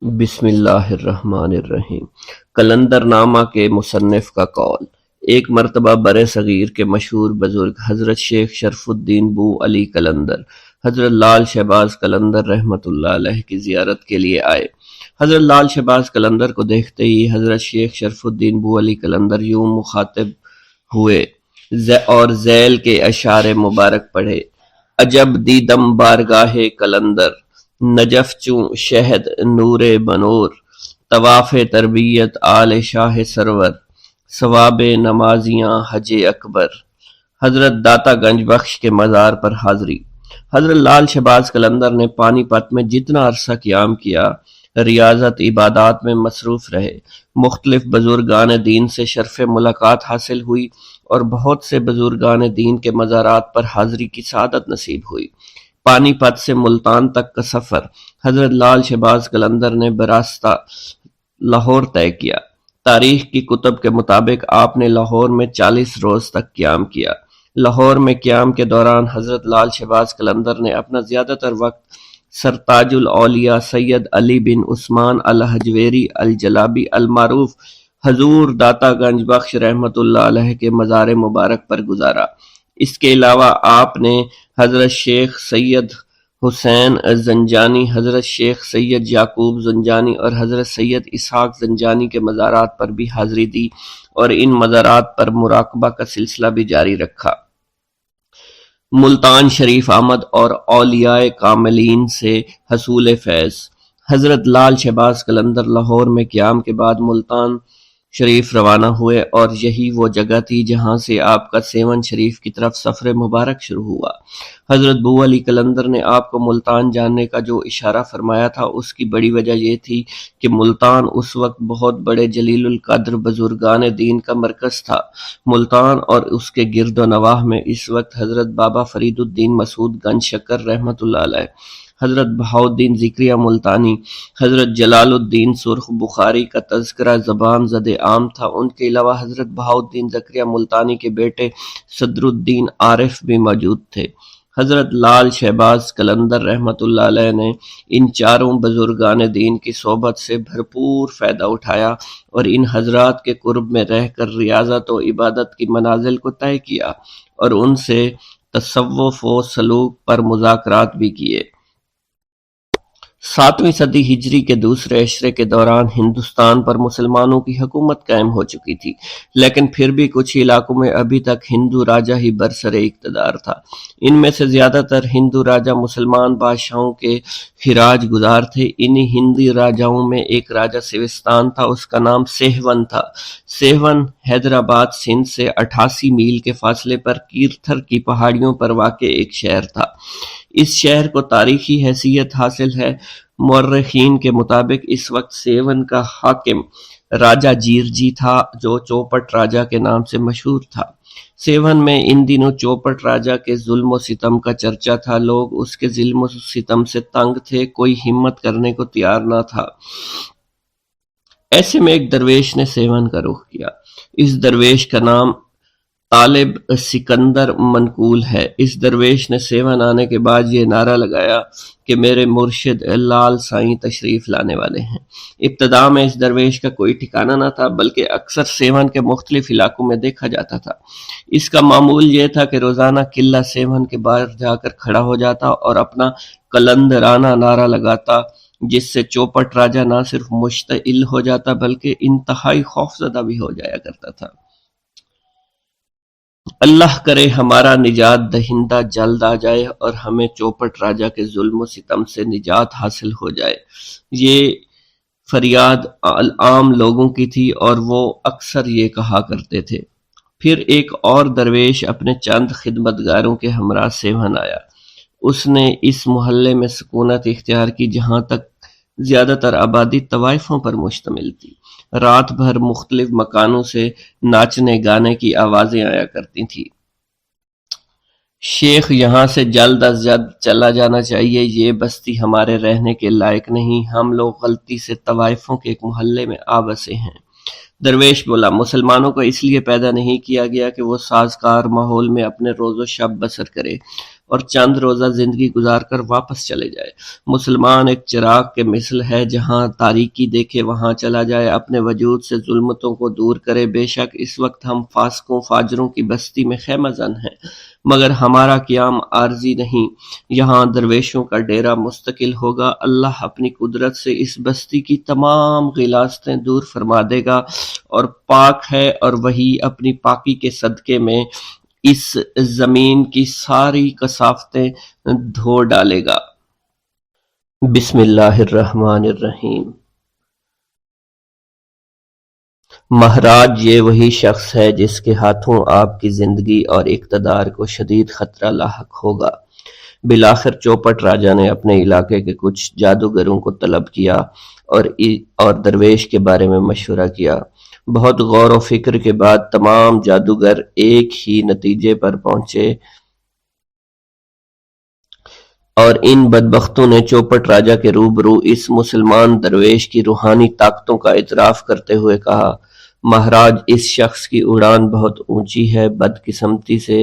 بسم اللہ الرحمن الرحیم۔ قلندر نامہ کے مصنف کا قول: ایک مرتبہ برِ صغیر کے مشہور بزرگ حضرت شیخ شرف الدین بو علی قلندر حضرت لال شہباز قلندر رحمۃ اللہ علیہ کی زیارت کے لیے آئے۔ حضرت لال شہباز قلندر کو دیکھتے ہی حضرت شیخ شرف الدین بو علی قلندر یوں مخاطب ہوئے اور ذیل کے اشعار مبارک پڑھے: عجب دیدم بارگاہ قلندر، نجف چوں شہد نور بنور، طواف تربیت آل شاہ سرور، ثواب نمازیاں حج اکبر۔ حضرت داتا گنج بخش کے مزار پر حاضری۔ حضرت لال شہباز قلندر نے پانی پت میں جتنا عرصہ قیام کیا، ریاضت عبادات میں مصروف رہے۔ مختلف بزرگان دین سے شرف ملاقات حاصل ہوئی اور بہت سے بزرگان دین کے مزارات پر حاضری کی سعادت نصیب ہوئی۔ پانی پت سے ملتان تک کا سفر حضرت لال شہباز قلندر نے براستہ لاہور طے کیا۔ تاریخ کی کتب کے مطابق آپ نے لاہور میں 40 روز تک قیام کیا۔ لاہور میں قیام کے دوران حضرت لال شہباز قلندر نے اپنا زیادہ تر وقت سرتاج الاولیاء سید علی بن عثمان الحجویری الجلابی المعروف حضور داتا گنج بخش رحمۃ اللہ علیہ کے مزار مبارک پر گزارا۔ اس کے علاوہ آپ نے حضرت شیخ سید حسین زنجانی، حضرت شیخ سید یعقوب زنجانی اور حضرت سید اسحاق زنجانی کے مزارات پر بھی حاضری دی اور ان مزارات پر مراقبہ کا سلسلہ بھی جاری رکھا۔ ملتان شریف آمد اور اولیاء کاملین سے حصول فیض۔ حضرت لال شہباز قلندر لاہور میں قیام کے بعد ملتان شریف روانہ ہوئے اور یہی وہ جگہ تھی جہاں سے آپ کا سیون شریف کی طرف سفر مبارک شروع ہوا۔ حضرت بو علی قلندر نے آپ کو ملتان جاننے کا جو اشارہ فرمایا تھا، اس کی بڑی وجہ یہ تھی کہ ملتان اس وقت بہت بڑے جلیل القدر بزرگان دین کا مرکز تھا۔ ملتان اور اس کے گرد و نواح میں اس وقت حضرت بابا فرید الدین مسعود گنج شکر رحمۃ اللہ علیہ، حضرت بہاؤالدین ذکریہ ملتانی، حضرت جلال الدین سرخ بخاری کا تذکرہ زبان زد عام تھا۔ ان کے علاوہ حضرت بہاؤالدین ذکریہ ملتانی کے بیٹے صدر الدین عارف بھی موجود تھے۔ حضرت لال شہباز قلندر رحمۃ اللہ علیہ نے ان چاروں بزرگان دین کی صحبت سے بھرپور فائدہ اٹھایا اور ان حضرات کے قرب میں رہ کر ریاضت و عبادت کی منازل کو طے کیا اور ان سے تصوف و سلوک پر مذاکرات بھی کیے۔ 7ویں صدی ہجری کے دوسرے عشرے کے دوران ہندوستان پر مسلمانوں کی حکومت قائم ہو چکی تھی، لیکن پھر بھی کچھ علاقوں میں ابھی تک ہندو راجہ ہی برسر اقتدار تھا۔ ان میں سے زیادہ تر ہندو راجہ مسلمان بادشاہوں کے خراج گزار تھے۔ انہی ہندی راجاؤں میں ایک راجہ سوستان تھا، اس کا نام سیہون تھا۔ سیہون حیدرآباد سندھ سے 88 میل کے فاصلے پر کیرتھر کی پہاڑیوں پر واقع ایک شہر تھا۔ اس شہر کو تاریخی حیثیت حاصل ہے۔ مورخین کے مطابق اس وقت سیون کا حاکم راجہ جیرجی تھا، جو چوپٹ راجہ کے نام سے مشہور تھا۔ سیون میں ان دنوں چوپٹ راجہ کے ظلم و ستم کا چرچا تھا۔ لوگ اس کے ظلم و ستم سے تنگ تھے، کوئی ہمت کرنے کو تیار نہ تھا۔ ایسے میں ایک درویش نے سیون کا رخ کیا۔ اس درویش کا نام طالب سکندر منقول ہے۔ اس درویش نے سیون آنے کے بعد یہ نعرہ لگایا کہ میرے مرشد لال سائیں تشریف لانے والے ہیں۔ ابتدا میں اس درویش کا کوئی ٹھکانہ نہ تھا، بلکہ اکثر سیون کے مختلف علاقوں میں دیکھا جاتا تھا۔ اس کا معمول یہ تھا کہ روزانہ قلعہ سیون کے باہر جا کر کھڑا ہو جاتا اور اپنا قلندرانہ نعرہ لگاتا، جس سے چوپٹ راجہ نہ صرف مشتعل ہو جاتا بلکہ انتہائی خوفزدہ بھی ہو جایا کرتا تھا۔ اللہ کرے ہمارا نجات دہندہ جلد آ جائے اور ہمیں چوپٹ راجہ کے ظلم و ستم سے نجات حاصل ہو جائے۔ یہ فریاد عام لوگوں کی تھی اور وہ اکثر یہ کہا کرتے تھے۔ پھر ایک اور درویش اپنے چند خدمتگاروں کے ہمراہ سیون آیا۔ اس نے اس محلے میں سکونت اختیار کی جہاں تک زیادہ تر آبادی طوائفوں پر مشتمل تھی۔ رات بھر مختلف مکانوں سے ناچنے گانے کی آوازیں آیا کرتی تھیں۔ شیخ، یہاں سے جلد از جلد چلا جانا چاہیے، یہ بستی ہمارے رہنے کے لائق نہیں، ہم لوگ غلطی سے طوائفوں کے ایک محلے میں آ بسے ہیں۔ درویش بولا، مسلمانوں کو اس لیے پیدا نہیں کیا گیا کہ وہ سازگار ماحول میں اپنے روز و شب بسر کرے، اور چند روزہ زندگی گزار کر واپس چلے جائے۔ مسلمان ایک چراغ کے مثل ہے، جہاں تاریکی دیکھے وہاں چلا جائے، اپنے وجود سے ظلمتوں کو دور کرے۔ بے شک اس وقت ہم فاسقوں فاجروں کی بستی میں خیمہ زن ہیں، مگر ہمارا قیام عارضی نہیں، یہاں درویشوں کا ڈیرا مستقل ہوگا۔ اللہ اپنی قدرت سے اس بستی کی تمام غلاظتیں دور فرما دے گا اور پاک ہے، اور وہی اپنی پاکی کے صدقے میں اس زمین کی ساری کثافتیں دھو ڈالے گا۔ بسم اللہ الرحمن الرحیم۔ مہراج یہ وہی شخص ہے جس کے ہاتھوں آپ کی زندگی اور اقتدار کو شدید خطرہ لاحق ہوگا۔ بالآخر چوپٹ راجہ نے اپنے علاقے کے کچھ جادوگروں کو طلب کیا اور درویش کے بارے میں مشورہ کیا۔ بہت غور و فکر کے بعد تمام جادوگر ایک ہی نتیجے پر پہنچے اور ان بدبختوں نے چوپٹ راجہ کے روبرو اس مسلمان درویش کی روحانی طاقتوں کا اعتراف کرتے ہوئے کہا، مہاراج اس شخص کی اڑان بہت اونچی ہے، بدقسمتی سے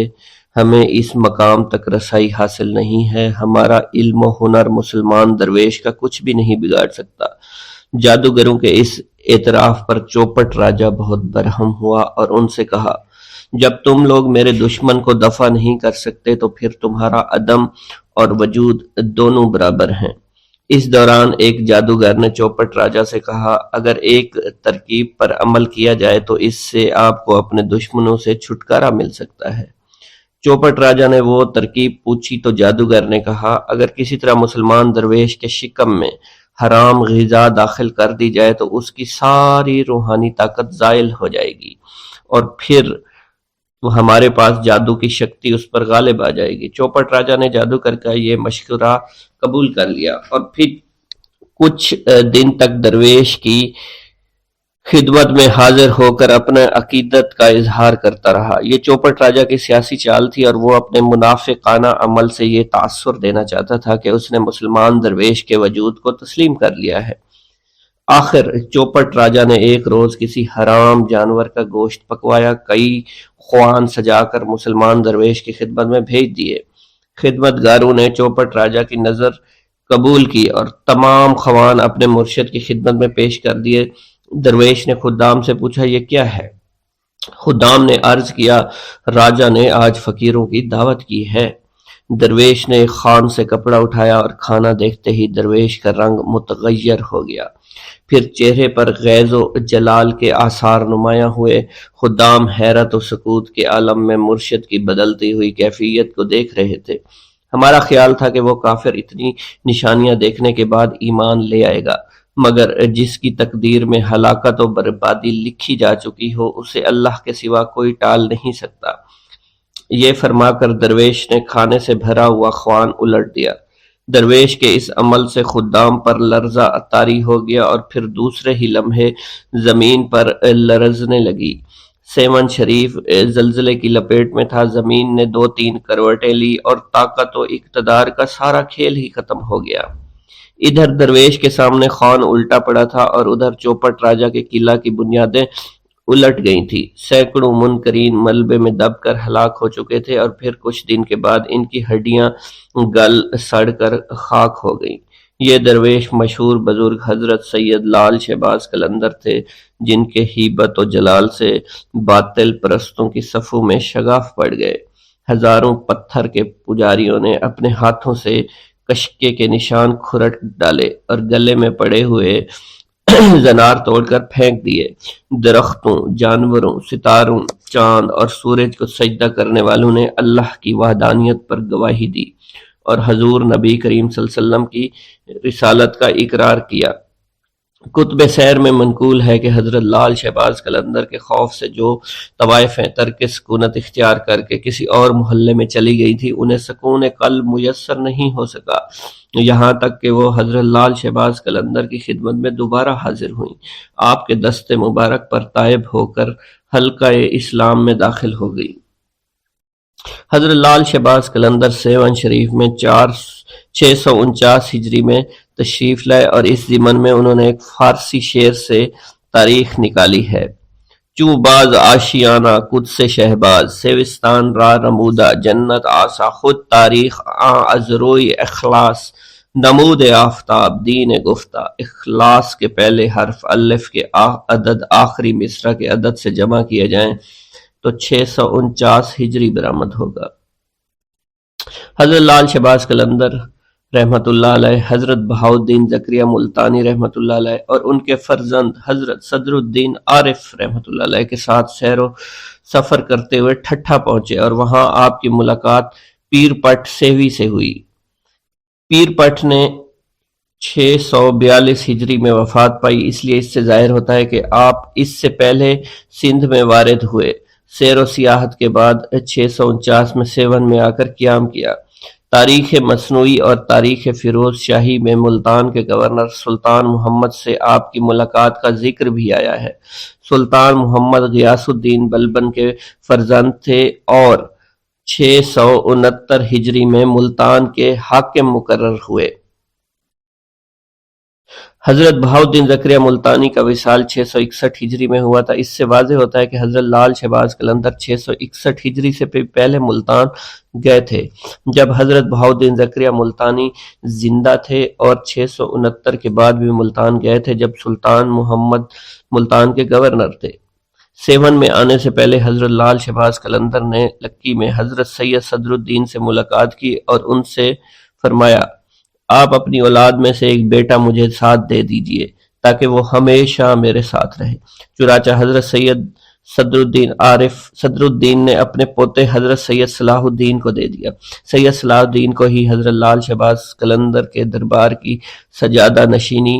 ہمیں اس مقام تک رسائی حاصل نہیں ہے، ہمارا علم و ہنر مسلمان درویش کا کچھ بھی نہیں بگاڑ سکتا۔ جادوگروں کے اس اعتراف پر چوپٹ راجہ بہت برہم ہوا اور ان سے کہا، جب تم لوگ میرے دشمن کو دفع نہیں کر سکتے تو پھر تمہارا عدم اور وجود دونوں برابر ہیں۔ اس دوران ایک جادوگر نے چوپٹ راجہ سے کہا، اگر ایک ترکیب پر عمل کیا جائے تو اس سے آپ کو اپنے دشمنوں سے چھٹکارا مل سکتا ہے۔ چوپٹ راجہ نے وہ ترکیب پوچھی تو جادوگر نے کہا، اگر کسی طرح مسلمان درویش کے شکم میں حرام غذا داخل کر دی جائے تو اس کی ساری روحانی طاقت زائل ہو جائے گی اور پھر ہمارے پاس جادو کی شکتی اس پر غالب آ جائے گی۔ چوپٹ راجہ نے جادوگر کا یہ مشورہ قبول کر لیا اور پھر کچھ دن تک درویش کی خدمت میں حاضر ہو کر اپنے عقیدت کا اظہار کرتا رہا۔ یہ چوپٹ راجہ کی سیاسی چال تھی اور وہ اپنے منافقانہ عمل سے یہ تاثر دینا چاہتا تھا کہ اس نے مسلمان درویش کے وجود کو تسلیم کر لیا ہے۔ آخر چوپٹ راجہ نے ایک روز کسی حرام جانور کا گوشت پکوایا، کئی خوان سجا کر مسلمان درویش کی خدمت میں بھیج دیے۔ خدمت گاروں نے چوپٹ راجہ کی نظر قبول کی اور تمام خوان اپنے مرشد کی خدمت میں پیش کر دیے۔ درویش نے خدام سے پوچھا، یہ کیا ہے؟ خدام نے عرض کیا، راجہ نے آج فقیروں کی دعوت کی ہے۔ درویش نے خان سے کپڑا اٹھایا اور کھانا دیکھتے ہی درویش کا رنگ متغیر ہو گیا، پھر چہرے پر غیظ و جلال کے آثار نمایاں ہوئے۔ خدام حیرت و سکوت کے عالم میں مرشد کی بدلتی ہوئی کیفیت کو دیکھ رہے تھے۔ ہمارا خیال تھا کہ وہ کافر اتنی نشانیاں دیکھنے کے بعد ایمان لے آئے گا، مگر جس کی تقدیر میں ہلاکت و بربادی لکھی جا چکی ہو اسے اللہ کے سوا کوئی ٹال نہیں سکتا۔ یہ فرما کر درویش نے کھانے سے بھرا ہوا خوان الٹ دیا۔ درویش کے اس عمل سے خدام پر لرزہ طاری ہو گیا اور پھر دوسرے ہی لمحے زمین پر لرزنے لگی۔ سیون شریف زلزلے کی لپیٹ میں تھا، زمین نے 2-3 کروٹیں لی اور طاقت و اقتدار کا سارا کھیل ہی ختم ہو گیا۔ ادھر درویش کے سامنے خوان الٹا پڑا تھا اور ادھر چوپٹ راجہ کے قلعہ کی بنیادیں الٹ گئی تھی۔ سینکڑوں منکرین ملبے میں دب کر ہلاک ہو چکے تھے اور پھر کچھ دن کے بعد ان کی ہڈیاں گل سڑ کر خاک ہو گئیں۔ یہ درویش مشہور بزرگ حضرت سید لال شہباز قلندر تھے، جن کے ہیبت و جلال سے باطل پرستوں کی صفوں میں شگاف پڑ گئے۔ ہزاروں پتھر کے پجاریوں نے اپنے ہاتھوں سے کشکے کے نشان کھرٹ ڈالے اور گلے میں پڑے ہوئے زنار توڑ کر پھینک دیے۔ درختوں، جانوروں، ستاروں، چاند اور سورج کو سجدہ کرنے والوں نے اللہ کی وحدانیت پر گواہی دی اور حضور نبی کریم صلی اللہ علیہ وسلم کی رسالت کا اقرار کیا۔ کتب سیر میں منقول ہے کہ حضرت لال شہباز قلندر کے خوف سے جو طوائفیں ترک سکونت اختیار کر کے کسی اور محلے میں چلی گئی تھی، انہیں سکون قلب میسر نہیں ہو سکا، یہاں تک کہ وہ حضرت لال شہباز قلندر کی خدمت میں دوبارہ حاضر ہوئیں۔ آپ کے دست مبارک پر طائب ہو کر حلقہ اسلام میں داخل ہو گئی۔ حضرت لال شہباز قلندر سیون شریف میں 649 ہجری میں تشریف لائے اور اس ضمن میں انہوں نے ایک فارسی شعر سے تاریخ نکالی ہے۔ چوں باز آشیانہ قدس شہباز سیوستان را رمودہ جنت آسا خود تاریخ از روئی اخلاص نمود آفتاب دین گفتہ اخلاص کے پہلے حرف الف کے عدد آخری مصرع کے عدد سے جمع کیے جائیں تو 649 ہجری برآمد ہوگا۔ حضرت لال شہباز قلندر رحمۃ اللہ علیہ، حضرت بہاؤالدین زکریا ملتانی رحمۃ اللہ علیہ اور ان کے فرزند حضرت صدر الدین عارف رحمۃ اللہ علیہ کے ساتھ سیر و سفر کرتے ہوئے ٹھٹھا پہنچے اور وہاں آپ کی ملاقات پیر پٹ سیوی سے ہوئی۔ پیر پٹ نے 642 ہجری میں وفات پائی، اس لیے اس سے ظاہر ہوتا ہے کہ آپ اس سے پہلے سندھ میں وارد ہوئے۔ سیر و سیاحت کے بعد 649 میں سیون میں آ کر قیام کیا۔ تاریخ مصنوعی اور تاریخ فیروز شاہی میں ملتان کے گورنر سلطان محمد سے آپ کی ملاقات کا ذکر بھی آیا ہے۔ سلطان محمد غیاث الدین بلبن کے فرزند تھے اور 669 ہجری میں ملتان کے حاکم مقرر ہوئے۔ حضرت بہاؤالدین زکریا ملتانی کا وصال 661 ہجری میں ہوا تھا۔ اس سے واضح ہوتا ہے کہ حضرت لال شہباز قلندر 661 ہجری سے پہلے ملتان گئے تھے، جب حضرت بہاؤالدین زکریا ملتانی زندہ تھے، اور 669 کے بعد بھی ملتان گئے تھے جب سلطان محمد ملتان کے گورنر تھے۔ سیون میں آنے سے پہلے حضرت لال شہباز قلندر نے لکی میں حضرت سید صدر الدین سے ملاقات کی اور ان سے فرمایا، آپ اپنی اولاد میں سے ایک بیٹا مجھے ساتھ دے دیجئے تاکہ وہ ہمیشہ میرے ساتھ رہے۔ چنانچہ حضرت سید صدر الدین نے اپنے پوتے حضرت سید صلاح الدین کو دے دیا۔ سید صلاح الدین کو ہی حضرت لال شہباز قلندر کے دربار کی سجادہ نشینی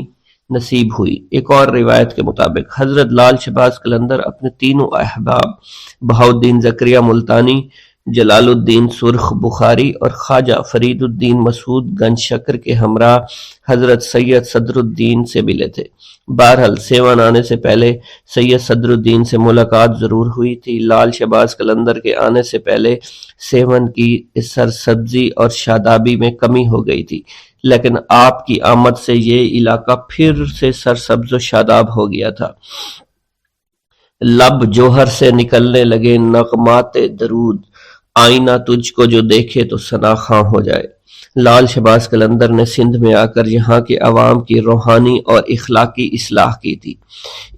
نصیب ہوئی۔ ایک اور روایت کے مطابق حضرت لال شہباز قلندر اپنے تینوں احباب بہاؤالدین زکریا ملتانی، جلال الدین سرخ بخاری اور خواجہ فرید الدین مسعود گنج شکر کے ہمراہ حضرت سید صدر الدین سے ملے تھے۔ بہرحال سیون آنے سے پہلے سید صدر الدین سے ملاقات ضرور ہوئی تھی۔ لال شہباز قلندر کے آنے سے پہلے سیون کی سرسبزی اور شادابی میں کمی ہو گئی تھی، لیکن آپ کی آمد سے یہ علاقہ پھر سے سرسبز و شاداب ہو گیا تھا۔ لب جوہر سے نکلنے لگے نغمات درود، آئینہ تجھ کو جو دیکھے تو ثنا خواں ہو جائے۔ لال شہباز قلندر نے سندھ میں آ کر یہاں کے عوام کی روحانی اور اخلاقی اصلاح کی تھی۔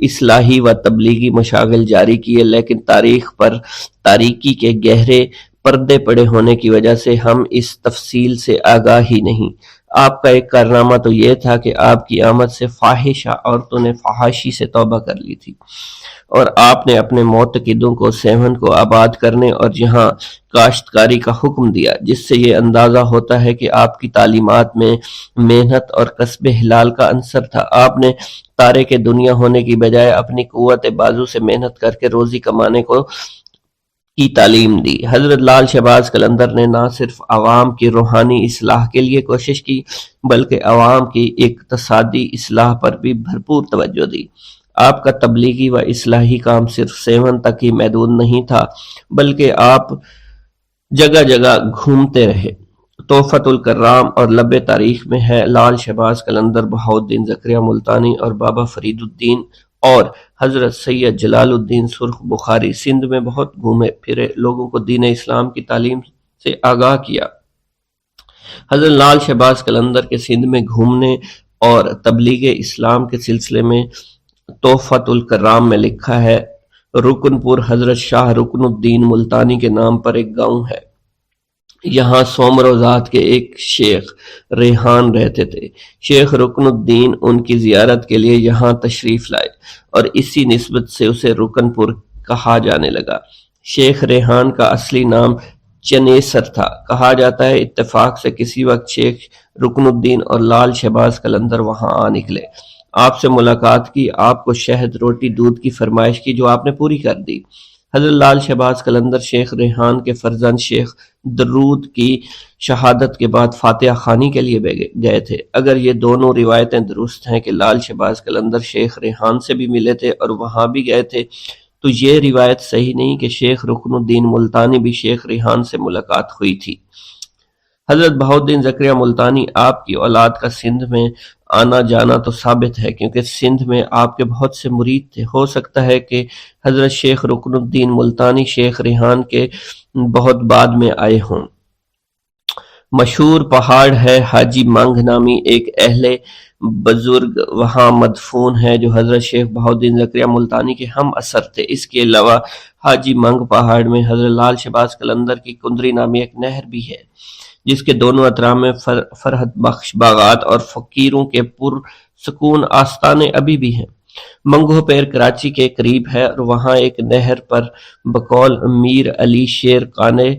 اصلاحی و تبلیغی مشاغل جاری کیے، لیکن تاریخ پر تاریکی کے گہرے پردے پڑے ہونے کی وجہ سے ہم اس تفصیل سے آگاہ ہی نہیں۔ آپ کا ایک کارنامہ تو یہ تھا کہ آپ کی آمد سے فاحشہ عورتوں نے فحاشی سے توبہ کر لی تھی، اور آپ نے اپنے معتقدوں کو سیون کو آباد کرنے اور یہاں کاشتکاری کا حکم دیا، جس سے یہ اندازہ ہوتا ہے کہ آپ کی تعلیمات میں محنت اور کسب حلال کا عنصر تھا۔ آپ نے تارے کے دنیا ہونے کی بجائے اپنی قوت بازو سے محنت کر کے روزی کمانے کی تعلیم دی۔ حضرت لال شہباز قلندر نے نہ صرف عوام کی روحانی اصلاح کے لیے کوشش کی، بلکہ عوام کی اقتصادی اصلاح پر بھی بھرپور توجہ دی۔ آپ کا تبلیغی و اصلاحی کام صرف سیون تک ہی محدود نہیں تھا، بلکہ آپ جگہ جگہ گھومتے رہے۔ تحفۃ الکرام اور لب تاریخ میں ہے، لال شہباز قلندر بہاؤالدین زکریا ملتانی اور بابا فرید الدین اور حضرت سید جلال الدین سرخ بخاری سندھ میں بہت گھومے پھرے، لوگوں کو دین اسلام کی تعلیم سے آگاہ کیا۔ حضرت لال شہباز قلندر کے سندھ میں گھومنے اور تبلیغ اسلام کے سلسلے میں تحفۃ الکرام میں لکھا ہے، رکن پور حضرت شاہ رکن الدین ملتانی کے نام پر ایک گاؤں ہے۔ یہاں سومرو ذات کے ایک شیخ ریحان رہتے تھے۔ شیخ رکن الدین ان کی زیارت کے لیے یہاں تشریف لائے اور اسی نسبت سے اسے رکن پور کہا جانے لگا۔ شیخ ریحان کا اصلی نام چنیسر تھا۔ کہا جاتا ہے اتفاق سے کسی وقت شیخ رکن الدین اور لال شہباز قلندر وہاں آ نکلے، آپ سے ملاقات کی، آپ کو شہد روٹی دودھ کی فرمائش کی جو آپ نے پوری کر دی۔ حضرت لال شہباز قلندر شیخ ریحان کے فرزند شیخ درود کی شہادت کے بعد فاتحہ خوانی کے لیے گئے تھے۔ اگر یہ دونوں روایتیں درست ہیں کہ لال شہباز قلندر شیخ ریحان سے بھی ملے تھے اور وہاں بھی گئے تھے، تو یہ روایت صحیح نہیں کہ شیخ رکن الدین ملتانی بھی شیخ ریحان سے ملاقات ہوئی تھی۔ حضرت بہاؤالدین زکریا ملتانی آپ کی اولاد کا سندھ میں آنا جانا تو ثابت ہے، کیونکہ سندھ میں آپ کے بہت سے مرید تھے۔ ہو سکتا ہے کہ حضرت شیخ رکن الدین ملتانی شیخ ریحان کے بہت بعد میں آئے ہوں۔ مشہور پہاڑ ہے حاجی منگ نامی ایک اہل بزرگ وہاں مدفون ہے جو حضرت شیخ بہاؤالدین زکریا ملتانی کے ہم اثر تھے۔ اس کے علاوہ حاجی منگ پہاڑ میں حضرت لال شہباز قلندر کی کندری نامی ایک نہر بھی ہے، جس کے دونوں اطراف میں فرحت بخش باغات اور فقیروں کے پر سکون آستانے ابھی بھی ہیں۔ منگو پیر کراچی کے قریب ہے اور وہاں ایک نہر پر بقول میر علی شیر قانے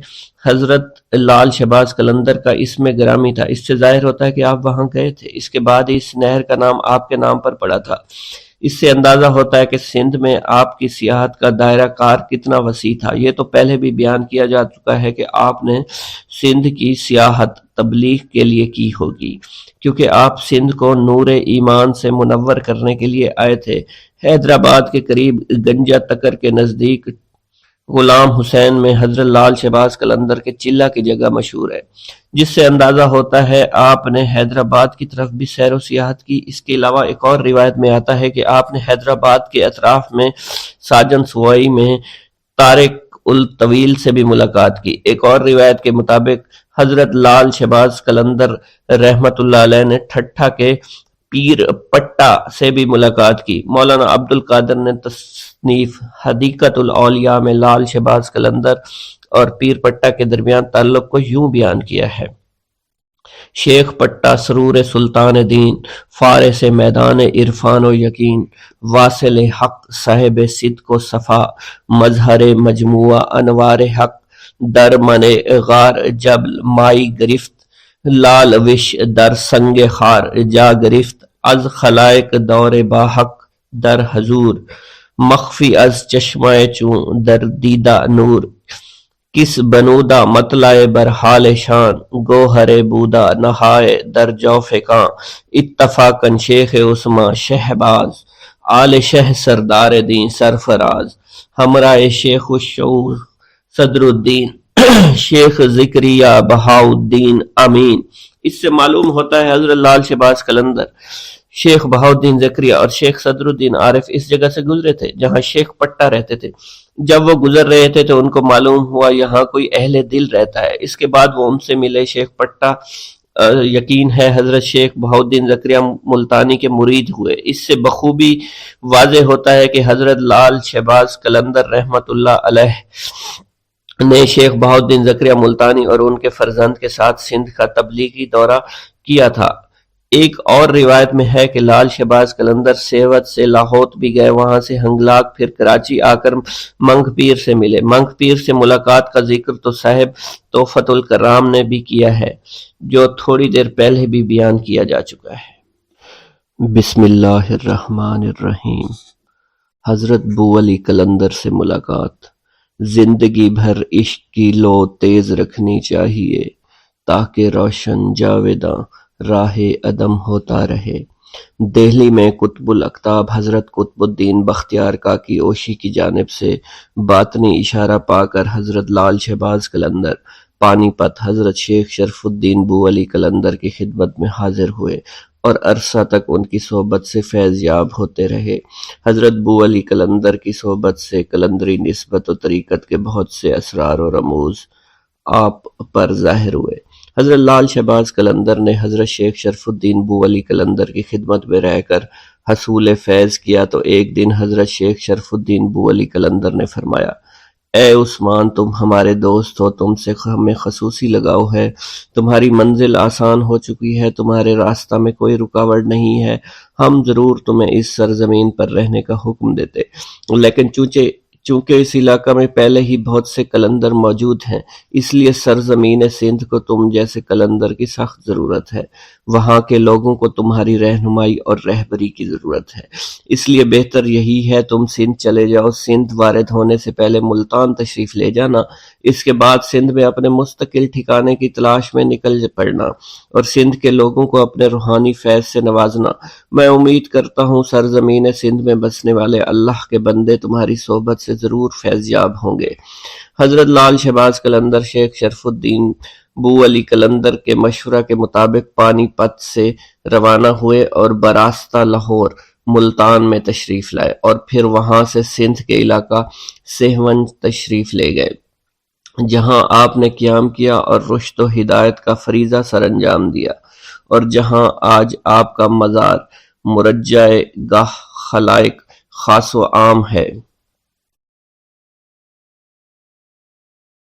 حضرت لال شہباز قلندر کا اسم گرامی تھا۔ اس سے ظاہر ہوتا ہے کہ آپ وہاں گئے تھے۔ اس کے بعد اس نہر کا نام آپ کے نام پر پڑا تھا۔ اس سے اندازہ ہوتا ہے کہ سندھ میں آپ کی سیاحت کا دائرہ کار کتنا وسیع تھا۔ یہ تو پہلے بھی بیان کیا جا چکا ہے کہ آپ نے سندھ کی سیاحت تبلیغ کے لیے کی ہوگی، کیونکہ آپ سندھ کو نور ایمان سے منور کرنے کے لیے آئے تھے۔ حیدرآباد کے قریب گنجا تکر کے نزدیک غلام حسین میں حضرت لال شہباز قلندر کے چلہ کی جگہ مشہور ہے، جس سے اندازہ ہوتا ہے آپ نے حیدرآباد کی طرف بھی سیر و سیاحت کی۔ اس کے علاوہ ایک اور روایت میں آتا ہے کہ آپ نے حیدرآباد کے اطراف میں ساجن سوائی میں طارق الطویل سے بھی ملاقات کی۔ ایک اور روایت کے مطابق حضرت لال شہباز قلندر رحمت اللہ علیہ نے ٹھٹھا کے پیر پٹا سے بھی ملاقات کی۔ مولانا عبد القادر نے تصنیف حدیقت الاولیاء میں لال شہباز قلندر اور پیر پٹا کے درمیان تعلق کو یوں بیان کیا ہے: شیخ پٹا سرور سلطان دین، فارس میدان عرفان و یقین، واصل حق صاحب صدق و صفا، مظہر مجموعہ انوار حق، در من غار جبل مائی گرفت، لال وش در سنگ خار جا گرفت، از خلائق دور باحق در حضور، مخفی از چشمہ چون در دیدہ نور، کس بنودا مطلع بر حال شان، گوہر بودا نہائے در جوف کاں، اتفاقاً شیخ عثمان شہباز، آل شہ سردار دین سرفراز، ہمراہ شیخ الشعور صدر الدین شیخ زکریا بہاؤالدین امین۔ اس سے معلوم ہوتا ہے حضرت لال شہباز قلندر، شیخ بہاؤالدین زکریا اور شیخ صدر الدین عارف اس جگہ سے گزرے تھے جہاں شیخ پٹا رہتے تھے۔ جب وہ گزر رہے تھے تو ان کو معلوم ہوا یہاں کوئی اہل دل رہتا ہے۔ اس کے بعد وہ ان سے ملے۔ شیخ پٹا یقین ہے حضرت شیخ بہاؤالدین زکریا ملتانی کے مرید ہوئے۔ اس سے بخوبی واضح ہوتا ہے کہ حضرت لال شہباز قلندر رحمت اللہ علیہ نے شیخ بہاؤالدین زکریا ملتانی اور ان کے فرزند کے ساتھ سندھ کا تبلیغی دورہ کیا تھا۔ ایک اور روایت میں ہے کہ لال شہباز قلندر سیوت سے لاہور بھی گئے، وہاں سے ہنگلاک، پھر کراچی آ کر منگ پیر سے ملے۔ منگ پیر سے ملاقات کا ذکر تو صاحب تحفۃ الکرام نے بھی کیا ہے، جو تھوڑی دیر پہلے بھی بیان کیا جا چکا ہے۔ بسم اللہ الرحمن الرحیم۔ حضرت بو علی قلندر سے ملاقات۔ زندگی بھر عشق کی لو تیز رکھنی چاہیے تاکہ روشن جاویداں راہ عدم ہوتا رہے۔ دہلی میں قطب الاقطاب حضرت قطب الدین بختیار کاکی اوشی کی جانب سے باطنی اشارہ پا کر حضرت لال شہباز قلندر پانی پت حضرت شیخ شرف الدین بو علی قلندر کی خدمت میں حاضر ہوئے اور عرصہ تک ان کی صحبت سے فیض یاب ہوتے رہے۔ حضرت بو علی قلندر کی صحبت سے قلندری نسبت و طریقت کے بہت سے اسرار و رموز آپ پر ظاہر ہوئے۔ حضرت لال شہباز قلندر نے حضرت شیخ شرف الدین بو علی قلندر کی خدمت میں رہ کر حصول فیض کیا تو ایک دن حضرت شیخ شرف الدین بو علی قلندر نے فرمایا: اے عثمان، تم ہمارے دوست ہو، تم سے ہمیں خصوصی لگاؤ ہے، تمہاری منزل آسان ہو چکی ہے، تمہارے راستہ میں کوئی رکاوٹ نہیں ہے، ہم ضرور تمہیں اس سرزمین پر رہنے کا حکم دیتے، لیکن چونکہ اس علاقہ میں پہلے ہی بہت سے قلندر موجود ہیں، اس لیے سرزمین سندھ کو تم جیسے قلندر کی سخت ضرورت ہے، وہاں کے لوگوں کو تمہاری رہنمائی اور رہبری کی ضرورت ہے، اس لیے بہتر یہی ہے تم سندھ چلے جاؤ، سندھ وارد ہونے سے پہلے ملتان تشریف لے جانا، اس کے بعد سندھ میں اپنے مستقل ٹھکانے کی تلاش میں نکل پڑنا اور سندھ کے لوگوں کو اپنے روحانی فیض سے نوازنا۔ میں امید کرتا ہوں سرزمین سندھ میں بسنے والے اللہ کے بندے تمہاری صحبت سے ضرور فیض یاب ہوں گے۔ حضرت لال شہباز قلندر شیخ شرف الدین بو علی قلندر کے مشورہ کے مطابق پانی پت سے روانہ ہوئے اور براستہ لاہور ملتان میں تشریف لائے اور پھر وہاں سے سندھ کے علاقہ سہونج تشریف لے گئے، جہاں آپ نے قیام کیا اور رشد و ہدایت کا فریضہ سر انجام دیا، اور جہاں آج آپ کا مزار مرجع گاہ خلائق خاص و عام ہے۔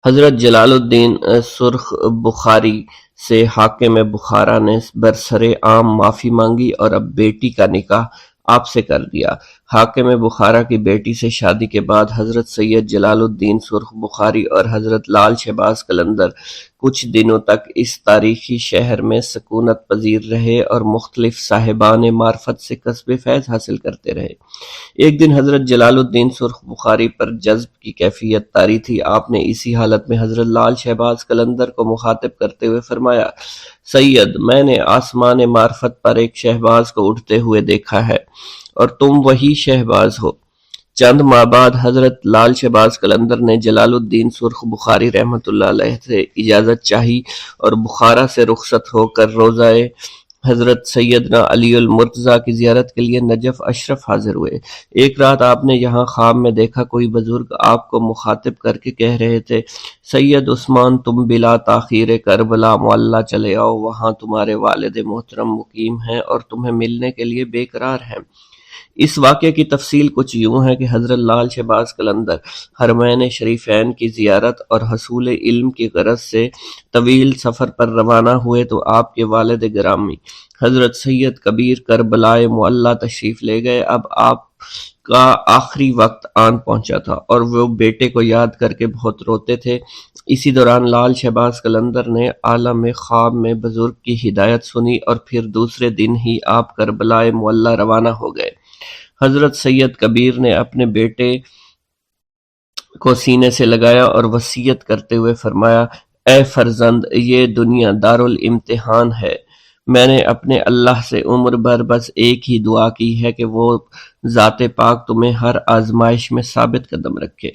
حضرت جلال الدین سرخ بخاری سے حاکم بخارا نے برسر عام معافی مانگی اور اب بیٹی کا نکاح آپ سے کر دیا۔ حاکم بخارا کی بیٹی سے شادی کے بعد حضرت سید جلال الدین سرخ بخاری اور حضرت لال شہباز قلندر کچھ دنوں تک اس تاریخی شہر میں سکونت پذیر رہے اور مختلف صاحبان معرفت سے کسب فیض حاصل کرتے رہے۔ ایک دن حضرت جلال الدین سرخ بخاری پر جذب کی کیفیت طاری تھی۔ آپ نے اسی حالت میں حضرت لال شہباز قلندر کو مخاطب کرتے ہوئے فرمایا، سید، میں نے آسمان معرفت پر ایک شہباز کو اٹھتے ہوئے دیکھا ہے اور تم وہی شہباز ہو۔ چند ماہ بعد حضرت لال شہباز قلندر نے جلال الدین سرخ بخاری رحمۃ اللہ علیہ سے اجازت چاہی اور بخارا سے رخصت ہو کر روضہ حضرت سیدنا علی المرتضیٰ کی زیارت کے لیے نجف اشرف حاضر ہوئے۔ ایک رات آپ نے یہاں خواب میں دیکھا کوئی بزرگ آپ کو مخاطب کر کے کہہ رہے تھے، سید عثمان، تم بلا تاخیر کربلا معلیٰ چلے آؤ، وہاں تمہارے والد محترم مقیم ہیں اور تمہیں ملنے کے لیے بے قرار ہیں۔ اس واقعے کی تفصیل کچھ یوں ہے کہ حضرت لال شہباز قلندر حرمین شریفین کی زیارت اور حصول علم کی غرض سے طویل سفر پر روانہ ہوئے تو آپ کے والد گرامی حضرت سید کبیر کربلائے معلیٰ تشریف لے گئے۔ اب آپ کا آخری وقت آن پہنچا تھا اور وہ بیٹے کو یاد کر کے بہت روتے تھے۔ اسی دوران لال شہباز قلندر نے عالم خواب میں بزرگ کی ہدایت سنی اور پھر دوسرے دن ہی آپ کربلائے معلیٰ روانہ ہو گئے۔ حضرت سید کبیر نے اپنے بیٹے کو سینے سے لگایا اور وصیت کرتے ہوئے فرمایا، اے فرزند، یہ دنیا دارالامتحان ہے۔ میں نے اپنے اللہ سے عمر بھر بس ایک ہی دعا کی ہے کہ وہ ذات پاک تمہیں ہر آزمائش میں ثابت قدم رکھے۔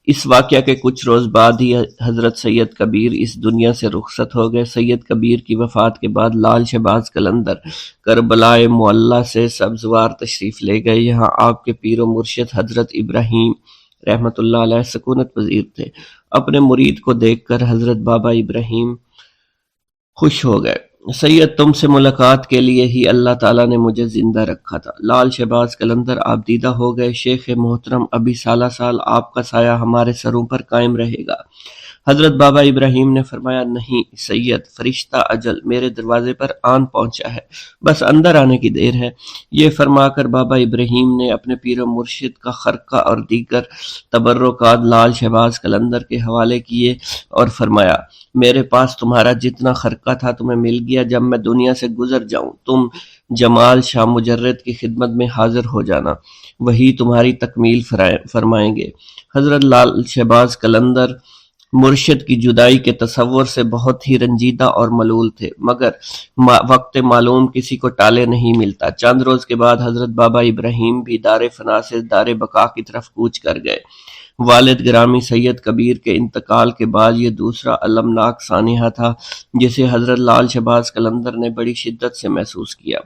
اس واقعہ کے کچھ روز بعد ہی حضرت سید کبیر اس دنیا سے رخصت ہو گئے۔ سید کبیر کی وفات کے بعد لال شہباز قلندر کربلائے معلیٰ سے سبزوار تشریف لے گئے۔ یہاں آپ کے پیر و مرشد حضرت ابراہیم رحمۃ اللہ علیہ سکونت پذیر تھے۔ اپنے مرید کو دیکھ کر حضرت بابا ابراہیم خوش ہو گئے، سید، تم سے ملاقات کے لیے ہی اللہ تعالیٰ نے مجھے زندہ رکھا تھا۔ لال شہباز قلندر آپ دیدہ ہو گئے۔ شیخ محترم، ابھی سالہ سال آپ کا سایہ ہمارے سروں پر قائم رہے گا۔ حضرت بابا ابراہیم نے فرمایا، نہیں سید، فرشتہ اجل میرے دروازے پر آن پہنچا ہے، بس اندر آنے کی دیر ہے۔ یہ فرما کر بابا ابراہیم نے اپنے پیر و مرشد کا خرقہ اور دیگر تبرکات لال شہباز قلندر کے حوالے کیے اور فرمایا، میرے پاس تمہارا جتنا خرقہ تھا تمہیں مل گیا۔ جب میں دنیا سے گزر جاؤں تم جمال شاہ مجرد کی خدمت میں حاضر ہو جانا، وہی تمہاری تکمیل فرمائیں گے۔ حضرت لال شہباز قلندر مرشد کی جدائی کے تصور سے بہت ہی رنجیدہ اور ملول تھے، مگر وقت معلوم کسی کو ٹالے نہیں ملتا۔ چند روز کے بعد حضرت بابا ابراہیم بھی دار فنا سے دار بقا کی طرف کوچ کر گئے۔ والد گرامی سید کبیر کے انتقال کے بعد یہ دوسرا المناک سانحہ تھا جسے حضرت لال شہباز قلندر نے بڑی شدت سے محسوس کیا۔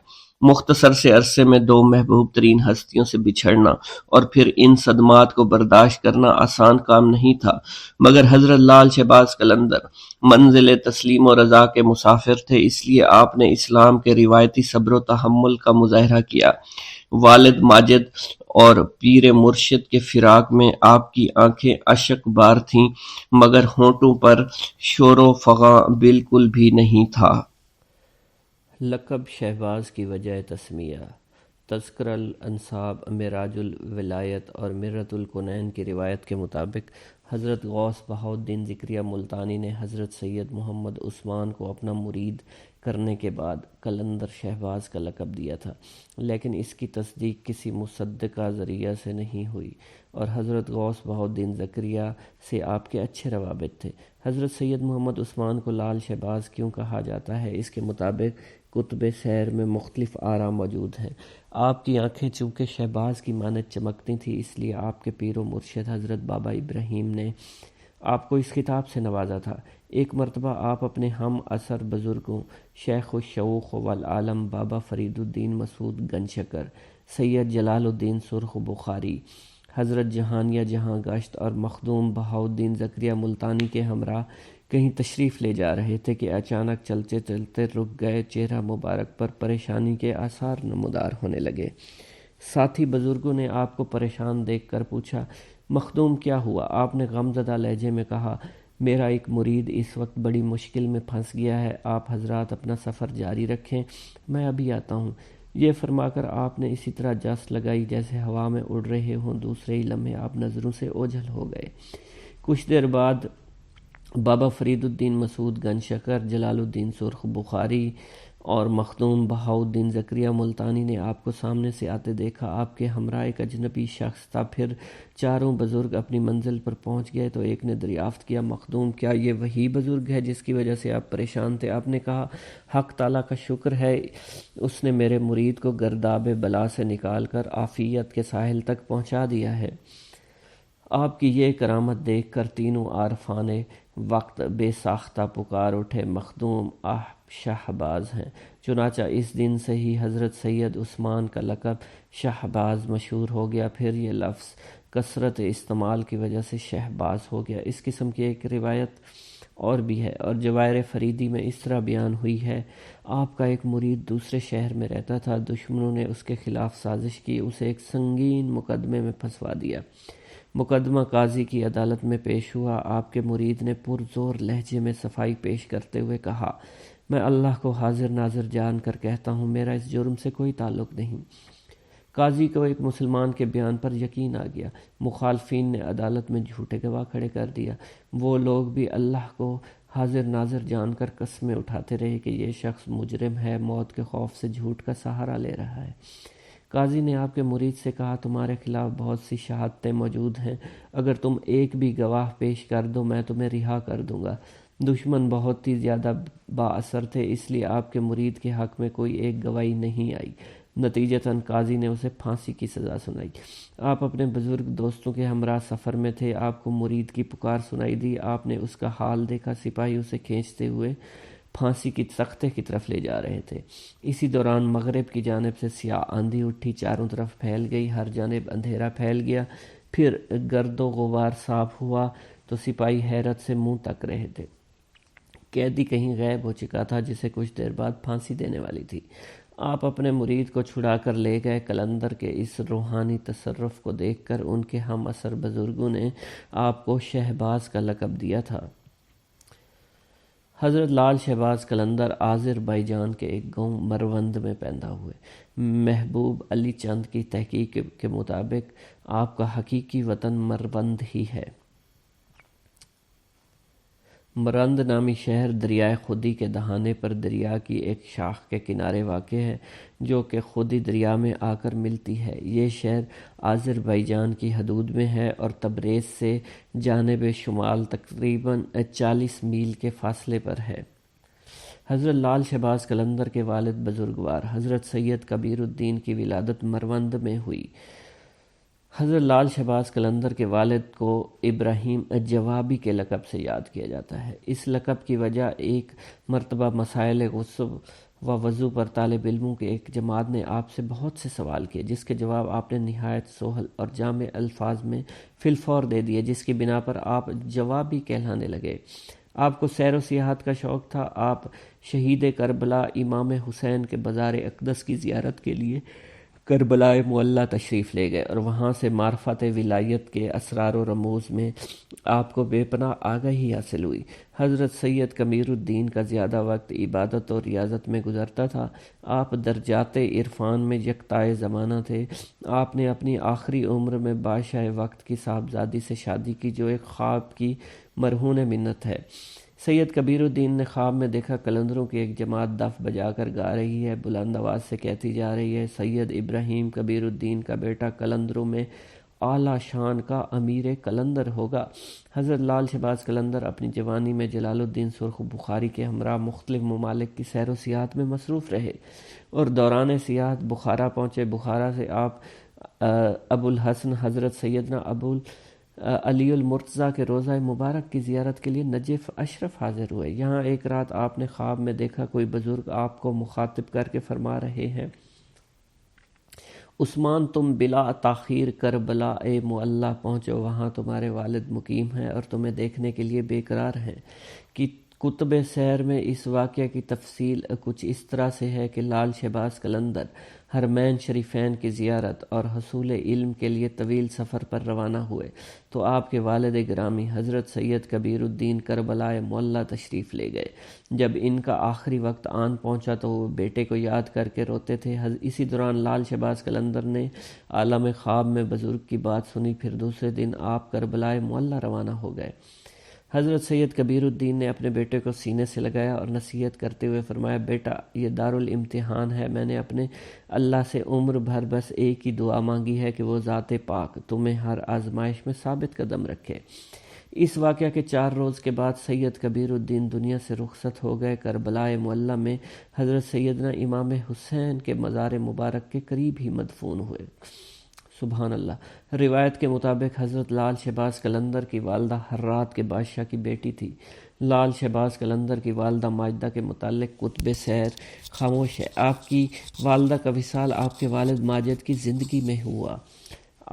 مختصر سے عرصے میں دو محبوب ترین ہستیوں سے بچھڑنا اور پھر ان صدمات کو برداشت کرنا آسان کام نہیں تھا، مگر حضرت لال شہباز قلندر منزل تسلیم و رضا کے مسافر تھے، اس لیے آپ نے اسلام کے روایتی صبر و تحمل کا مظاہرہ کیا۔ والد ماجد اور پیر مرشد کے فراق میں آپ کی آنکھیں اشک بار تھیں، مگر ہونٹوں پر شور و فغاں بالکل بھی نہیں تھا۔ لقب شہباز کی وجہ تسمیہ: تذکرہ الانساب، معراج الولایت اور مرۃ الکونین کی روایت کے مطابق حضرت غوث بہاؤالدین ذکریہ ملتانی نے حضرت سید محمد عثمان کو اپنا مرید کرنے کے بعد قلندر شہباز کا لقب دیا تھا، لیکن اس کی تصدیق کسی مصدقہ ذریعہ سے نہیں ہوئی، اور حضرت غوث بہاؤالدین ذکریہ سے آپ کے اچھے روابط تھے۔ حضرت سید محمد عثمان کو لال شہباز کیوں کہا جاتا ہے؟ اس کے مطابق کتب سیر میں مختلف آراء موجود ہیں۔ آپ کی آنکھیں چونکہ شہباز کی مانند چمکتی تھیں، اس لیے آپ کے پیر و مرشد حضرت بابا ابراہیم نے آپ کو اس خطاب سے نوازا تھا۔ ایک مرتبہ آپ اپنے ہم عصر بزرگوں شیخ الشیوخ والعالم بابا فرید الدین مسعود گنجشکر، سید جلال الدین سرخ بخاری، حضرت جہانیہ جہاں گشت اور مخدوم بہاؤالدین زکریہ ملتانی کے ہمراہ کہیں تشریف لے جا رہے تھے کہ اچانک چلتے چلتے رک گئے، چہرہ مبارک پر پریشانی کے آثار نمودار ہونے لگے۔ ساتھی بزرگوں نے آپ کو پریشان دیکھ کر پوچھا، مخدوم کیا ہوا؟ آپ نے غمزدہ لہجے میں کہا، میرا ایک مرید اس وقت بڑی مشکل میں پھنس گیا ہے، آپ حضرات اپنا سفر جاری رکھیں، میں ابھی آتا ہوں۔ یہ فرما کر آپ نے اسی طرح جس لگائی جیسے ہوا میں اڑ رہے ہوں، دوسرے ہی لمحے آپ نظروں سے اوجھل ہو گئے۔ کچھ دیر بعد بابا فرید الدین مسعود گنجشکر، جلال الدین سرخ بخاری اور مخدوم بہاؤالدین زکریہ ملتانی نے آپ کو سامنے سے آتے دیکھا۔ آپ کے ہمراہ ایک اجنبی شخص تھا۔ پھر چاروں بزرگ اپنی منزل پر پہنچ گئے تو ایک نے دریافت کیا، مخدوم کیا یہ وہی بزرگ ہے جس کی وجہ سے آپ پریشان تھے؟ آپ نے کہا، حق تعالیٰ کا شکر ہے، اس نے میرے مرید کو گرداب بلا سے نکال کر عافیت کے ساحل تک پہنچا دیا ہے۔ آپ کی یہ کرامت دیکھ کر تینوں عارفان وقت بے ساختہ پکار اٹھے، مخدوم آپ شہباز ہیں۔ چنانچہ اس دن سے ہی حضرت سید عثمان کا لقب شہباز مشہور ہو گیا، پھر یہ لفظ کثرت استعمال کی وجہ سے شہباز ہو گیا۔ اس قسم کی ایک روایت اور بھی ہے اور جواہر فریدی میں اس طرح بیان ہوئی ہے، آپ کا ایک مرید دوسرے شہر میں رہتا تھا، دشمنوں نے اس کے خلاف سازش کی، اسے ایک سنگین مقدمے میں پھنسوا دیا۔ مقدمہ قاضی کی عدالت میں پیش ہوا۔ آپ کے مرید نے پرزور لہجے میں صفائی پیش کرتے ہوئے کہا، میں اللہ کو حاضر ناظر جان کر کہتا ہوں، میرا اس جرم سے کوئی تعلق نہیں۔ قاضی کو ایک مسلمان کے بیان پر یقین آ گیا۔ مخالفین نے عدالت میں جھوٹے گواہ کھڑے کر دیا۔ وہ لوگ بھی اللہ کو حاضر ناظر جان کر قسمیں اٹھاتے رہے کہ یہ شخص مجرم ہے، موت کے خوف سے جھوٹ کا سہارا لے رہا ہے۔ قاضی نے آپ کے مرید سے کہا، تمہارے خلاف بہت سی شہادتیں موجود ہیں، اگر تم ایک بھی گواہ پیش کر دو میں تمہیں رہا کر دوں گا۔ دشمن بہت ہی زیادہ با اثر تھے، اس لیے آپ کے مرید کے حق میں کوئی ایک گواہی نہیں آئی۔ نتیجتاً قاضی نے اسے پھانسی کی سزا سنائی۔ آپ اپنے بزرگ دوستوں کے ہمراہ سفر میں تھے، آپ کو مرید کی پکار سنائی دی، آپ نے اس کا حال دیکھا، سپاہی اسے کھینچتے ہوئے پھانسی کی تختے کی طرف لے جا رہے تھے۔ اسی دوران مغرب کی جانب سے سیاہ آندھی اٹھی، چاروں طرف پھیل گئی، ہر جانب اندھیرا پھیل گیا، پھر گرد و غبار صاف ہوا تو سپاہی حیرت سے منہ تک رہے تھے۔ قیدی کہیں غائب ہو چکا تھا جسے کچھ دیر بعد پھانسی دینے والی تھی۔ آپ اپنے مرید کو چھڑا کر لے گئے۔ قلندر کے اس روحانی تصرف کو دیکھ کر ان کے ہم عصر بزرگوں نے آپ کو شہباز کا لقب دیا تھا۔ حضرت لال شہباز قلندر آذربائیجان کے ایک گاؤں مروند میں پیدا ہوئے۔ محبوب علی چند کی تحقیق کے مطابق آپ کا حقیقی وطن مروند ہی ہے۔ مرند نامی شہر دریائے خودی کے دہانے پر دریا کی ایک شاخ کے کنارے واقع ہے جو کہ خودی دریا میں آ کر ملتی ہے۔ یہ شہر آذربائیجان کی حدود میں ہے اور تبریز سے جانب شمال تقریباً 40 میل کے فاصلے پر ہے۔ حضرت لال شہباز قلندر کے والد بزرگوار حضرت سید کبیر الدین کی ولادت مروند میں ہوئی۔ حضرت لال شہباز قلندر کے والد کو ابراہیم جوابی کے لقب سے یاد کیا جاتا ہے۔ اس لقب کی وجہ ایک مرتبہ مسائل غسل و وضو پر طالب علموں کی ایک جماعت نے آپ سے بہت سے سوال کیے، جس کے جواب آپ نے نہایت سہل اور جامع الفاظ میں فی الفور دے دیے، جس کی بنا پر آپ جوابی کہلانے لگے۔ آپ کو سیر و سیاحت کا شوق تھا۔ آپ شہید کربلا امام حسین کے بازار اقدس کی زیارت کے لیے کربلا معلیٰ تشریف لے گئے اور وہاں سے معرفت ولایت کے اسرار و رموز میں آپ کو بے پناہ آگاہی حاصل ہوئی۔ حضرت سید کبیر الدین کا زیادہ وقت عبادت اور ریاضت میں گزرتا تھا۔ آپ درجات عرفان میں یکتائے زمانہ تھے۔ آپ نے اپنی آخری عمر میں بادشاہ وقت کی صاحبزادی سے شادی کی جو ایک خواب کی مرہون منت ہے۔ سید کبیر الدین نے خواب میں دیکھا قلندروں کی ایک جماعت دف بجا کر گا رہی ہے، بلند آواز سے کہتی جا رہی ہے، سید ابراہیم کبیر الدین کا بیٹا قلندروں میں اعلیٰ شان کا امیر قلندر ہوگا۔ حضرت لال شہباز قلندر اپنی جوانی میں جلال الدین سرخ بخاری کے ہمراہ مختلف ممالک کی سیر و سیاحت میں مصروف رہے اور دوران سیاحت بخارا پہنچے۔ بخارا سے آپ ابو الحسن حضرت سیدنا ابو علی المرتضیٰ کے روضہ مبارک کی زیارت کے لیے نجف اشرف حاضر ہوئے۔ یہاں ایک رات آپ نے خواب میں دیکھا کوئی بزرگ آپ کو مخاطب کر کے فرما رہے ہیں، عثمان تم بلا تاخیر کربلا معلیٰ پہنچو، وہاں تمہارے والد مقیم ہیں اور تمہیں دیکھنے کے لیے بے قرار ہیں۔ کہ کتب سیر میں اس واقعہ کی تفصیل کچھ اس طرح سے ہے کہ لال شہباز قلندر حرمین شریفین کی زیارت اور حصول علم کے لیے طویل سفر پر روانہ ہوئے تو آپ کے والد گرامی حضرت سید کبیر الدین کربلائے معلیٰ تشریف لے گئے۔ جب ان کا آخری وقت آن پہنچا تو وہ بیٹے کو یاد کر کے روتے تھے۔ اسی دوران لال شہباز قلندر نے عالم خواب میں بزرگ کی بات سنی، پھر دوسرے دن آپ کربلائے معلیٰ روانہ ہو گئے۔ حضرت سید کبیر الدین نے اپنے بیٹے کو سینے سے لگایا اور نصیحت کرتے ہوئے فرمایا، بیٹا یہ دارالامتحان ہے، میں نے اپنے اللہ سے عمر بھر بس ایک ہی دعا مانگی ہے کہ وہ ذات پاک تمہیں ہر آزمائش میں ثابت قدم رکھے۔ اس واقعہ کے 4 روز کے بعد سید کبیر الدین دنیا سے رخصت ہو گئے۔ کربلائے معلیٰ میں حضرت سیدنا امام حسین کے مزار مبارک کے قریب ہی مدفون ہوئے۔ سبحان اللہ۔ روایت کے مطابق حضرت لال شہباز قلندر کی والدہ ہرات کے بادشاہ کی بیٹی تھی۔ لال شہباز قلندر کی والدہ ماجدہ کے متعلق کتب سیر خاموش ہے۔ آپ کی والدہ کا وصال آپ کے والد ماجد کی زندگی میں ہوا۔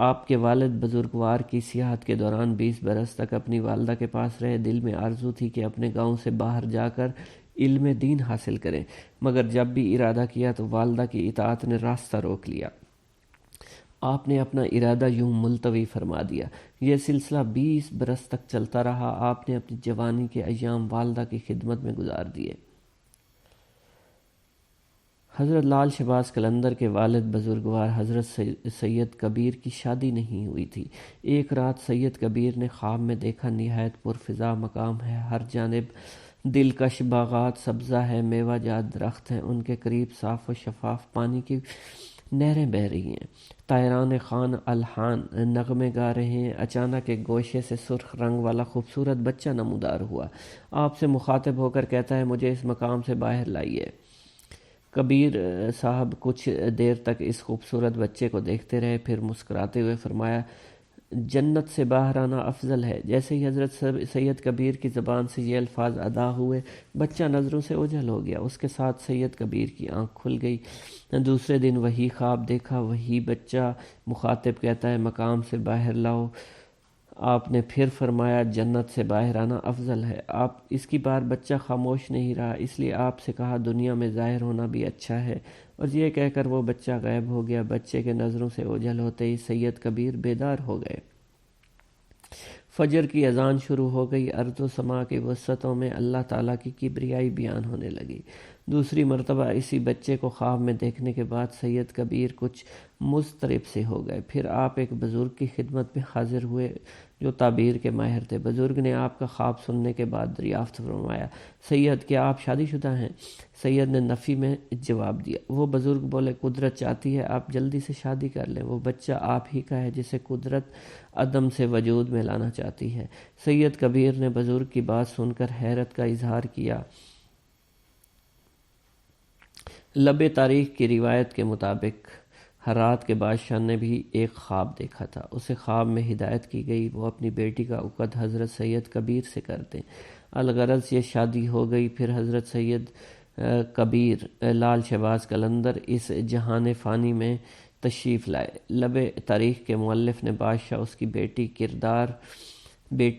آپ کے والد بزرگوار کی سیاحت کے دوران 20 برس تک اپنی والدہ کے پاس رہے۔ دل میں آرزو تھی کہ اپنے گاؤں سے باہر جا کر علم دین حاصل کریں، مگر جب بھی ارادہ کیا تو والدہ کی اطاعت نے راستہ روک لیا۔ آپ نے اپنا ارادہ یوں ملتوی فرما دیا۔ یہ سلسلہ 20 برس تک چلتا رہا۔ آپ نے اپنی جوانی کے ایام والدہ کی خدمت میں گزار دیے۔ حضرت لال شہباز قلندر کے والد بزرگوار حضرت سید کبیر کی شادی نہیں ہوئی تھی۔ ایک رات سید کبیر نے خواب میں دیکھا نہایت پرفضا مقام ہے، ہر جانب دلکش باغات سبزہ ہے، میوہ جات درخت ہیں، ان کے قریب صاف و شفاف پانی کی نہریں بہہ رہی ہیں، طائران خان الحان نغمے گا رہے ہیں۔ اچانک ایک گوشے سے سرخ رنگ والا خوبصورت بچہ نمودار ہوا، آپ سے مخاطب ہو کر کہتا ہے مجھے اس مقام سے باہر لائیے۔ کبیر صاحب کچھ دیر تک اس خوبصورت بچے کو دیکھتے رہے، پھر مسکراتے ہوئے فرمایا جنت سے باہر آنا افضل ہے۔ جیسے ہی حضرت سید کبیر کی زبان سے یہ الفاظ ادا ہوئے بچہ نظروں سے اوجھل ہو گیا، اس کے ساتھ سید کبیر کی آنکھ کھل گئی۔ دوسرے دن وہی خواب دیکھا، وہی بچہ، مخاطب کہتا ہے مقام سے باہر لاؤ۔ آپ نے پھر فرمایا جنت سے باہر آنا افضل ہے۔ آپ اس کی بار بچہ خاموش نہیں رہا، اس لیے آپ سے کہا دنیا میں ظاہر ہونا بھی اچھا ہے، اور یہ کہہ کر وہ بچہ غائب ہو گیا۔ بچے کے نظروں سے اوجھل ہوتے ہی سید کبیر بیدار ہو گئے۔ فجر کی اذان شروع ہو گئی، ارض و سما کی وسعتوں میں اللہ تعالیٰ کی کبریائی بیان ہونے لگی۔ دوسری مرتبہ اسی بچے کو خواب میں دیکھنے کے بعد سید کبیر کچھ مضطرب سے ہو گئے۔ پھر آپ ایک بزرگ کی خدمت میں حاضر ہوئے جو تعبیر کے ماہر تھے۔ بزرگ نے آپ کا خواب سننے کے بعد دریافت فرمایا، سید کیا آپ شادی شدہ ہیں؟ سید نے نفی میں جواب دیا۔ وہ بزرگ بولے قدرت چاہتی ہے آپ جلدی سے شادی کر لیں، وہ بچہ آپ ہی کا ہے جسے قدرت عدم سے وجود میں لانا چاہتی ہے۔ سید کبیر نے بزرگ کی بات سن کر حیرت کا اظہار کیا۔ لب تاریخ کی روایت کے مطابق ہرات کے بادشاہ نے بھی ایک خواب دیکھا تھا، اسے خواب میں ہدایت کی گئی وہ اپنی بیٹی کا عقد حضرت سید کبیر سے کر دیں۔ الغرض یہ شادی ہو گئی۔ پھر حضرت سید کبیر لال شہباز قلندر اس جہان فانی میں تشریف لائے۔ لب تاریخ کے مؤلف نے بادشاہ اس کی بیٹی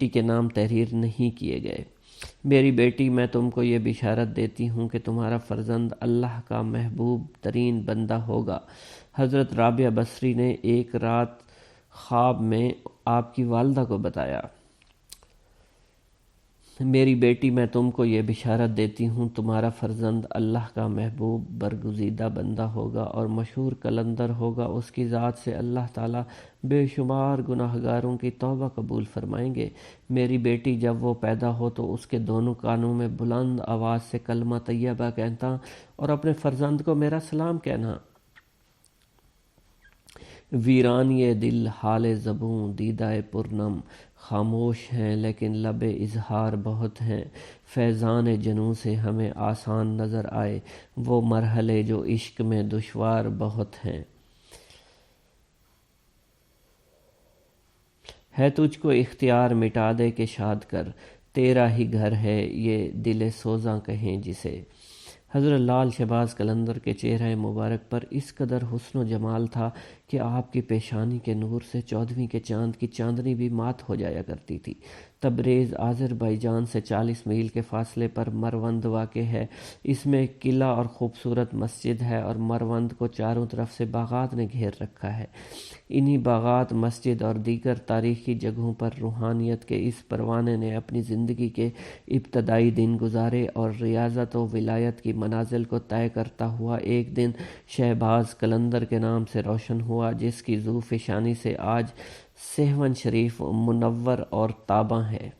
کے نام تحریر نہیں کیے گئے۔ میری بیٹی میں تم کو یہ بشارت دیتی ہوں کہ تمہارا فرزند اللہ کا محبوب ترین بندہ ہوگا۔ حضرت رابعہ بصری نے ایک رات خواب میں آپ کی والدہ کو بتایا، میری بیٹی میں تم کو یہ بشارت دیتی ہوں تمہارا فرزند اللہ کا محبوب برگزیدہ بندہ ہوگا اور مشہور قلندر ہوگا، اس کی ذات سے اللہ تعالیٰ بے شمار گناہگاروں کی توبہ قبول فرمائیں گے۔ میری بیٹی جب وہ پیدا ہو تو اس کے دونوں کانوں میں بلند آواز سے کلمہ طیبہ کہنا اور اپنے فرزند کو میرا سلام کہنا۔ ویران یہ دل حال زبوں دیدہ پرنم، خاموش ہیں لیکن لب اظہار بہت ہیں، فیضان جنوں سے ہمیں آسان نظر آئے وہ مرحلے جو عشق میں دشوار بہت ہیں۔ ہے تجھ کو اختیار مٹا دے کے شاد کر، تیرا ہی گھر ہے یہ دل سوزاں کہیں جسے۔ حضرت لال شہباز قلندر کے چہرہ مبارک پر اس قدر حسن و جمال تھا کہ آپ کی پیشانی کے نور سے 14ویں کے چاند کی چاندنی بھی مات ہو جایا کرتی تھی۔ تبریز آذربائیجان سے 40 میل کے فاصلے پر مروند واقع ہے۔ اس میں ایک قلعہ اور خوبصورت مسجد ہے اور مروند کو چاروں طرف سے باغات نے گھیر رکھا ہے۔ انہی باغات، مسجد اور دیگر تاریخی جگہوں پر روحانیت کے اس پروانے نے اپنی زندگی کے ابتدائی دن گزارے اور ریاضت و ولایت کی منازل کو طے کرتا ہوا ایک دن شہباز قلندر کے نام سے روشن ہوا، جس کی ذو فشانی سے آج سیہون شریف منور اور تاباں ہے۔